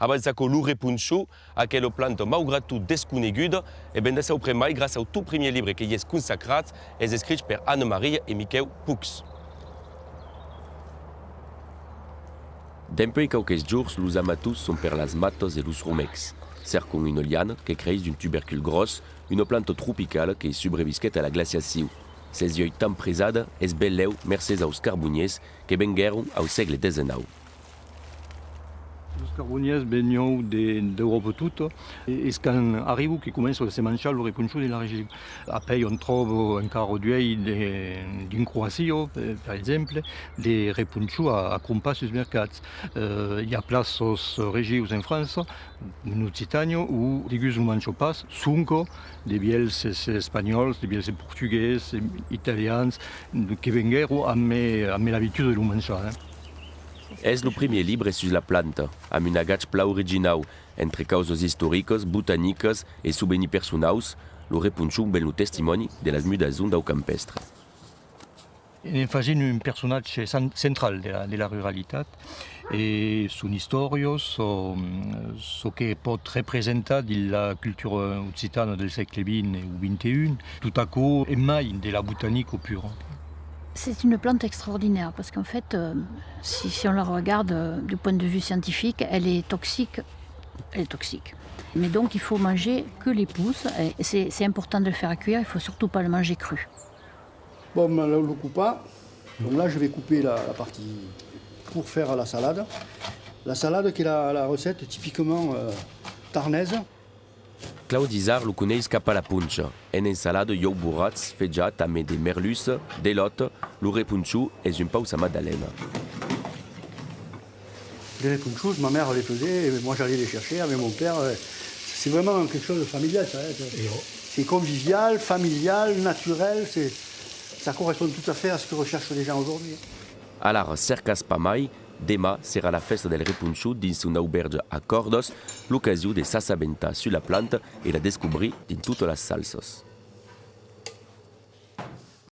Avançaco lo repunxo, aquella planta malgrat tot desconeguda, e ben de seu premai grâce au tout premier livre que hi és consacrat, és escrit per Anna Maria e Miquel Pux. Dempoi qualques jours, los amatus són per las matas e los rumecs. Cercon une liane que creix d'un tubercule gros, une planta tropicale que sobrevisquet a la glaciació. Ses ioi tan presada es belleu mercès aos carboniers que vengueron au segle XIX. Os carboniers vegnou d'Europa tota, e quan arribo que començo a se manchar lo repunxo de la regió. Après on trobo encara d'uei din Croacia, per exemple, de repunxo a crompar sus mercats. Hi ha plaços regius en França, en Occitània, où digus un mancho pas, sunco, de biels espanyols, de biels portuguès, italians, que venguero amb l'habitud de lo manchar. És lo primer libre sus la planta, amb un agatge pla original, entre causes històriques, botaniques e souvenirs personals, lo repunxo ben lo testimoni de las mudacions d'au campestre. En facin un personatge central de la ruralitat e son historios, so que pot representar de la cultura occitana del segle XX ou XXI, tout à coup et mai de la botanique au pur. C'est une plante extraordinaire parce qu'en fait, si on la regarde du point de vue scientifique, elle est toxique. Mais donc il faut manger que les pousses. Et c'est important de le faire cuire, il ne faut surtout pas le manger cru. Bon, là, on le coupe pas. Donc là, je vais couper la partie pour faire la salade. La salade qui est la recette typiquement tarnaise. Claudi Zar lo coneix cap a la punxa. En ensalada iou borrats, fejat amb de merlus, d'elot, lo repunxo és un paus a Madalena. Les repunchos, ma mère les faisait, et moi j'allais les chercher avec mon père. C'est vraiment quelque chose de familial, ça. C'est convivial, familial, naturel, ça correspond tout à fait à ce que recherchent les gens aujourd'hui. Alar cercas pa mai, demà serà la festa del repunxo dins una auberge a Cordos, l'ocasió de s'assabentar sur la planta e la descobrir dins totes les salses.